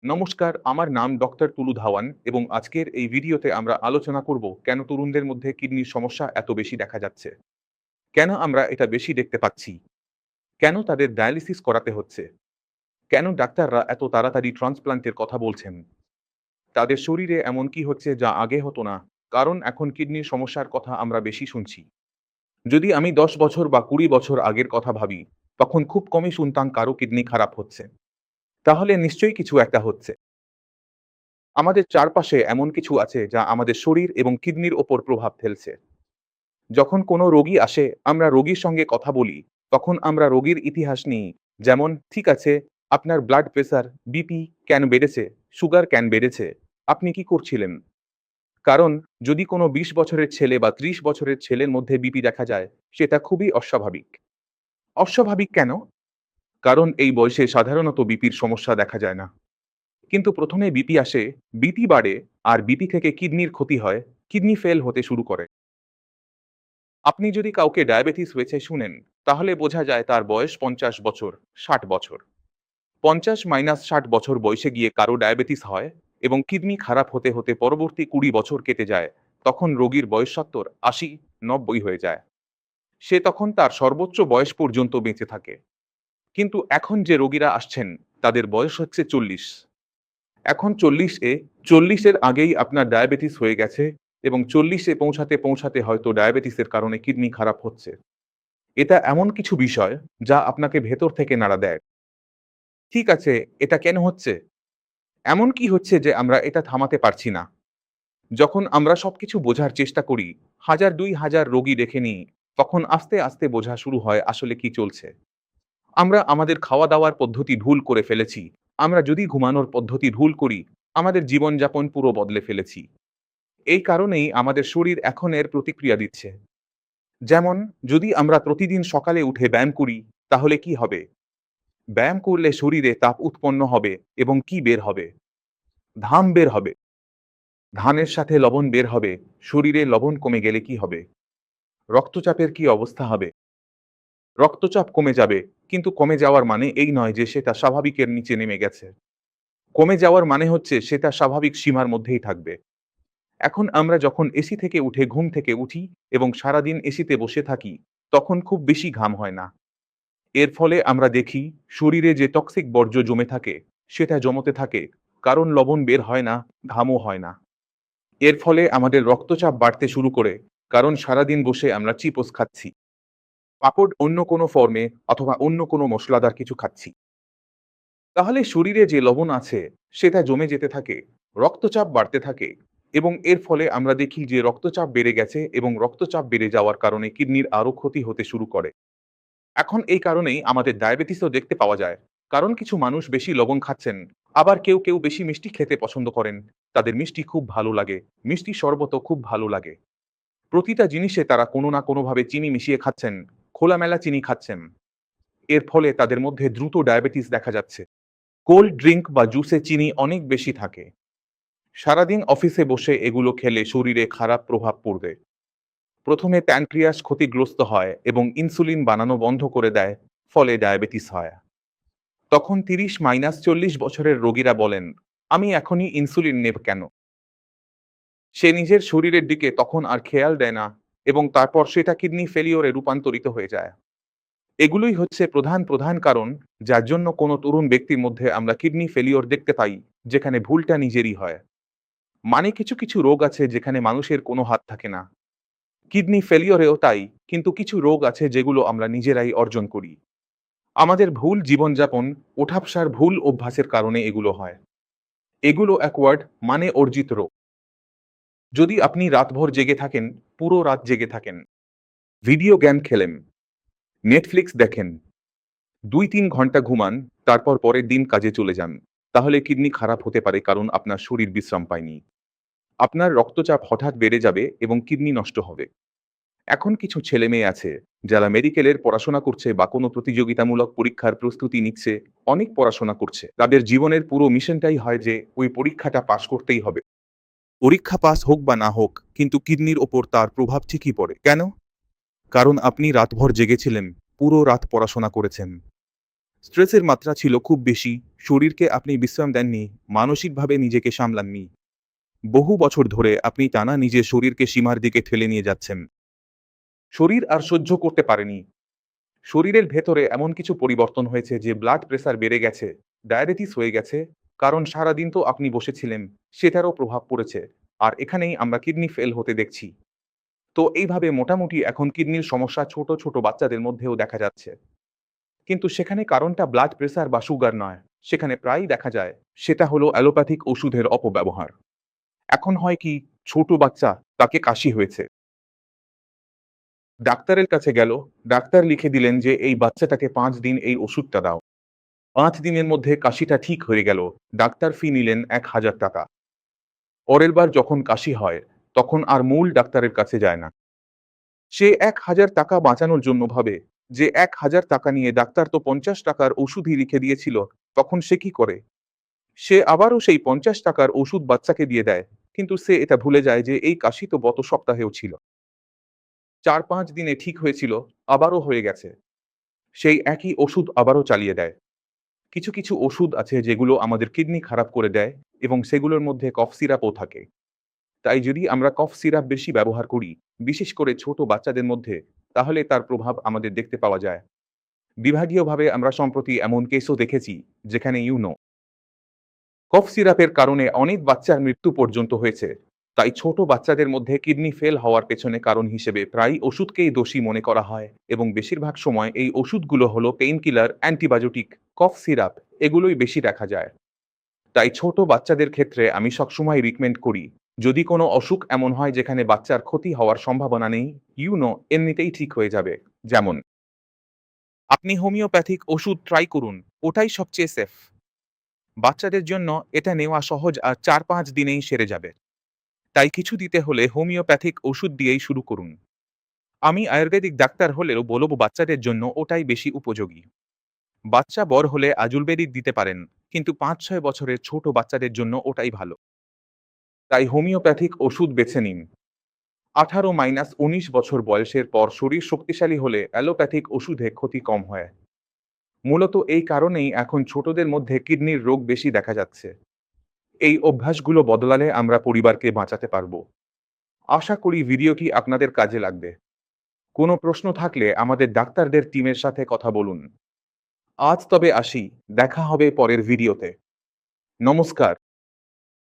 নমস্কার, আমার নাম ডক্টর তুলু ধাওয়ান এবং আজকের এই ভিডিওতে আমরা আলোচনা করব কেন তরুণদের মধ্যে কিডনির সমস্যা এত বেশি দেখা যাচ্ছে। কেন আমরা এটা বেশি দেখতে পাচ্ছি? কেন তাদের ডায়ালিসিস করাতে হচ্ছে? কেন ডাক্তাররা এত তাড়াতাড়ি ট্রান্সপ্লান্টের কথা বলছেন? তাদের শরীরে এমন কি হচ্ছে যা আগে হতো না? কারণ এখন কিডনির সমস্যার কথা আমরা বেশি শুনছি। যদি আমি 10 বছর বা 20 বছর আগের কথা ভাবি, তখন খুব কমই শুনতাম কারো কিডনি খারাপ হচ্ছে। তাহলে নিশ্চয়ই কিছু একটা হচ্ছে। আমাদের চারপাশে এমন কিছু আছে যা আমাদের শরীর এবং কিডনির ওপর প্রভাব ফেলছে। যখন কোনো রোগী আসে, আমরা রোগীর সঙ্গে কথা বলি, তখন আমরা রোগীর ইতিহাস নিই। যেমন, ঠিক আছে, আপনার ব্লাড প্রেশার, বিপি কেন বেড়েছে? সুগার কেন বেড়েছে? আপনি কি করছিলেন? কারণ যদি কোনো 20 বছরের ছেলে বা 30 বছরের ছেলের মধ্যে বিপি দেখা যায়, সেটা খুবই অস্বাভাবিক। অস্বাভাবিক কেন? কারণ এই বয়সে সাধারণত বিপির সমস্যা দেখা যায় না। কিন্তু প্রথমে বিপি আসে, বিপি বাড়ে, আর বিপি থেকে কিডনির ক্ষতি হয়, কিডনি ফেল হতে শুরু করে। আপনি যদি কাউকে ডায়াবেটিস হয়েছে শুনেন, তাহলে বোঝা যায় তার বয়স 50 বছর, 60 বছর। 50 - 60 বছর বয়সে গিয়ে কারো ডায়াবেটিস হয় এবং কিডনি খারাপ হতে হতে পরবর্তী 20 বছর কেটে যায়, তখন রোগীর বয়স 70, 80, 90 হয়ে যায়। সে তখন তার সর্বোচ্চ বয়স পর্যন্ত বেঁচে থাকে। কিন্তু এখন যে রোগীরা আসছেন, তাদের বয়স হচ্ছে 40। এখন 40 এর আগেই আপনার ডায়াবেটিস হয়ে গেছে এবং 40-এ পৌঁছাতে পৌঁছাতে হয়তো ডায়াবেটিসের কারণে কিডনি খারাপ হচ্ছে। এটা এমন কিছু বিষয় যা আপনাকে ভেতর থেকে নাড়া দেয়। ঠিক আছে, এটা কেন হচ্ছে? এমন কি হচ্ছে যে আমরা এটা থামাতে পারছি না? যখন আমরা সবকিছু বোঝার চেষ্টা করি, 1000-2000 রোগী দেখে নিই, তখন আস্তে আস্তে বোঝা শুরু হয় আসলে কি চলছে। আমরা আমাদের খাওয়া-দাওয়ার পদ্ধতি ভুল করে ফেলেছি। আমরা যদি ঘুমানোর পদ্ধতি ভুল করি, আমাদের জীবনযাপন পুরো বদলে ফেলেছি। এই কারণেই আমাদের শরীর এখন এর প্রতিক্রিয়া দিচ্ছে। যেমন, যদি আমরা প্রতিদিন সকালে উঠে ব্যায়াম করি, তাহলে কি হবে? ব্যায়াম করলে শরীরে তাপ উৎপন্ন হবে এবং কি বের হবে? ঘাম বের হবে। ঘামের সাথে লবণ বের হবে। শরীরে লবণ কমে গেলে কি হবে? রক্তচাপের কি অবস্থা হবে? রক্তচাপ কমে যাবে, কিন্তু কমে যাওয়ার মানে এই নয় যে সেটা স্বাভাবিকের নিচে নেমে গেছে। কমে যাওয়ার মানে হচ্ছে সেটা স্বাভাবিক সীমার মধ্যেই থাকবে। এখন আমরা যখন এসি থেকে উঠে ঘুম থেকে উঠি এবং সারাদিন এসিতে বসে থাকি, তখন খুব বেশি ঘাম হয় না। এর ফলে আমরা দেখি শরীরে যে টক্সিক বর্জ্য জমে থাকে, সেটা জমতে থাকে, কারণ লবণ বের হয় না, ঘামও হয় না। এর ফলে আমাদের রক্তচাপ বাড়তে শুরু করে, কারণ সারাদিন বসে আমরা চিপস খাচ্ছি, পাঁপড় অন্য কোনো ফর্মে অথবা অন্য কোনো মশলাদার কিছু খাচ্ছি। তাহলে শরীরে যে লবণ আছে সেটা জমে যেতে থাকে, রক্তচাপ বাড়তে থাকে এবং এর ফলে আমরা দেখি যে রক্তচাপ বেড়ে গেছে এবং রক্তচাপ বেড়ে যাওয়ার কারণে কিডনির আরো ক্ষতি হতে শুরু করে। এখন এই কারণেই আমাদের ডায়াবেটিসও দেখতে পাওয়া যায়। কারণ কিছু মানুষ বেশি লবণ খাচ্ছেন, আবার কেউ কেউ বেশি মিষ্টি খেতে পছন্দ করেন। তাদের মিষ্টি খুব ভালো লাগে, মিষ্টি শরবতও খুব ভালো লাগে। প্রতিটা জিনিসে তারা কোনো না কোনোভাবে চিনি মিশিয়ে খাচ্ছেন, খোলামেলা চিনি খাচ্ছেন। এর ফলে তাদের মধ্যে দ্রুত ডায়াবেটিস দেখা যাচ্ছে। কোল্ড ড্রিঙ্ক বা জুসে চিনি অনেক বেশি থাকে। সারাদিন অফিসে বসে এগুলো খেলে শরীরে খারাপ প্রভাব পড়বে। প্রথমে প্যানক্রিয়াস ক্ষতিগ্রস্ত হয় এবং ইনসুলিন বানানো বন্ধ করে দেয়, ফলে ডায়াবেটিস হয়। তখন 30-40 বছরের রোগীরা বলেন, আমি এখনই ইনসুলিন নেব কেন? সে নিজের শরীরের দিকে তখন আর খেয়াল দেয় না এবং তারপর সেটা কিডনি ফেলিওরে রূপান্তরিত হয়ে যায়। এগুলোই হচ্ছে প্রধান প্রধান কারণ যার জন্য কোনো তরুণ ব্যক্তির মধ্যে আমরা কিডনি ফেলিওর দেখতে পাই, যেখানে ভুলটা নিজেরই হয়। মানে কিছু কিছু রোগ আছে যেখানে মানুষের কোনো হাত থাকে না। কিডনি ফেলিওরেও তাই, কিন্তু কিছু রোগ আছে যেগুলো আমরা নিজেরাই অর্জন করি। আমাদের ভুল জীবনযাপন, ওঠাবসার ভুল অভ্যাসের কারণে এগুলো হয়। এগুলো অ্যাকওয়ার্ড মানে অর্জিত রোগ। যদি আপনি রাতভর জেগে থাকেন, পুরো রাত জেগে থাকেন, ভিডিও গেম খেলেন, নেটফ্লিক্স দেখেন, 2-3 ঘন্টা ঘুমান, তারপর পরের দিন কাজে চলে যান, তাহলে কিডনি খারাপ হতে পারে কারণ আপনার শরীর বিশ্রাম পায়নি। আপনার রক্তচাপ হঠাৎ বেড়ে যাবে এবং কিডনি নষ্ট হবে। এখন কিছু ছেলেমেয়ে আছে যারা মেডিকেলের পড়াশোনা করছে বা কোনো প্রতিযোগিতামূলক পরীক্ষার প্রস্তুতি নিচ্ছে, অনেক পড়াশোনা করছে। তাদের জীবনের পুরো মিশনটাই হয় যে ওই পরীক্ষাটা পাশ করতেই হবে। পরীক্ষা পাস হোক বা না হোক, কিন্তু কিডনির ওপর তার প্রভাব ঠিকই পড়ে। কেন? কারণ আপনি রাতভর জেগেছিলেন, পুরো রাত পড়াশোনা করেছেন। স্ট্রেসের মাত্রা ছিল খুব বেশি, শরীরকে আপনি বিশ্রাম দেননি, মানসিকভাবে নিজেকে সামলাননি। বহু বছর ধরে আপনি টানা নিজের শরীরকে সীমার দিকে ঠেলে নিয়ে যাচ্ছেন। শরীর আর সহ্য করতে পারেনি। শরীরের ভেতরে এমন কিছু পরিবর্তন হয়েছে যে ব্লাড প্রেশার বেড়ে গেছে, ডায়াবেটিস হয়ে গেছে, কারণ সারাদিন তো আপনি বসেছিলেন, সেটারও প্রভাব পড়েছে। আর এখানেই আমরা কিডনি ফেল হতে দেখছি। তো এইভাবে মোটামুটি এখন কিডনির সমস্যা ছোট ছোট বাচ্চাদের মধ্যেও দেখা যাচ্ছে। কিন্তু সেখানে কারণটা ব্লাড প্রেশার বা সুগার নয়, সেখানে প্রায়ই দেখা যায় সেটা হলো অ্যালোপ্যাথিক ওষুধের অপব্যবহার। এখন হয় কি, ছোট বাচ্চা, তাকে কাশি হয়েছে, ডাক্তারের কাছে গেল, ডাক্তার লিখে দিলেন যে এই বাচ্চাটাকে 5 দিন এই ওষুধটা দাও। 5 দিনের মধ্যে কাশিটা ঠিক হয়ে গেল, ডাক্তার ফি নিলেন 1,000 টাকা। পরের বার যখন কাশি হয়, তখন আর মূল ডাক্তারের কাছে যায় না। সে 1,000 টাকা বাঁচানোর জন্য ভাবে যে 1,000 টাকা নিয়ে ডাক্তার তো 50 টাকার ওষুধই লিখে দিয়েছিল, তখন সে কি করে? সে আবারও সেই 50 টাকার ওষুধ বাচ্চাকে দিয়ে দেয়, কিন্তু সে এটা ভুলে যায় যে এই কাশি তো গত সপ্তাহেও ছিল। 4-5 দিনে ঠিক হয়েছিল, আবারও হয়ে গেছে। সেই একই ওষুধ আবারও চালিয়ে দেয়। কিছু কিছু ওষুধ আছে যেগুলো আমাদের কিডনি খারাপ করে দেয়, এবং সেগুলোর মধ্যে কফ সিরাপও থাকে। তাই যদি আমরা কফ সিরাপ বেশি ব্যবহার করি, বিশেষ করে ছোট বাচ্চাদের মধ্যে, তাহলে তার প্রভাব আমাদের দেখতে পাওয়া যায়। বিভাগীয়ভাবে আমরা সম্প্রতি এমন কেসও দেখেছি যেখানে কফ সিরাপের কারণে অনেক বাচ্চার মৃত্যু পর্যন্ত হয়েছে। তাই ছোট বাচ্চাদের মধ্যে কিডনি ফেল হওয়ার পেছনে কারণ হিসেবে প্রায় ওষুধকেই দোষী মনে করা হয়, এবং বেশিরভাগ সময় এই ওষুধগুলো হলো pain killer, antibiotic, cough syrup, এগুলোই বেশি দেখা যায়। তাই ছোট বাচ্চাদের ক্ষেত্রে আমি সবসময় রিকমেন্ড করি, যদি কোনো অসুখ এমন হয় যেখানে বাচ্চার ক্ষতি হওয়ার সম্ভাবনা নেই, এমনিতেই ঠিক হয়ে যাবে। যেমন আপনি হোমিওপ্যাথিক ওষুধ ট্রাই করুন, ওটাই সবচেয়ে সেফ। বাচ্চাদের জন্য এটা নেওয়া সহজ আর 4-5 দিনেই সেরে যাবে। তাই কিছু দিতে হলে হোমিওপ্যাথিক ওষুধ দিয়েই শুরু করুন। আমি আয়ুর্বেদিক ডাক্তার হলেও বলবো বাচ্চাদের জন্য ওটাই বেশি উপযোগী। বাচ্চা বড় হলে আজুর্বেদিক দিতে পারেন, কিন্তু 5-6 বছরের ছোট বাচ্চাদের জন্য ওটাই ভালো। তাই হোমিওপ্যাথিক ওষুধ বেছে নিন। 18-19 বছর বয়সের পর শরীর শক্তিশালী হলে অ্যালোপ্যাথিক ওষুধে ক্ষতি কম হয়। মূলত এই কারণেই এখন ছোটদের মধ্যে কিডনির রোগ বেশি দেখা যাচ্ছে। এই অভ্যাসগুলো বদলালে আমরা পরিবারকে বাঁচাতে পারব। আশা করি ভিডিওটি আপনাদের কাজে লাগবে। কোনো প্রশ্ন থাকলে আমাদের ডাক্তারদের টিমের সাথে কথা বলুন। আজ তবে আসি, দেখা হবে পরের ভিডিওতে। নমস্কার।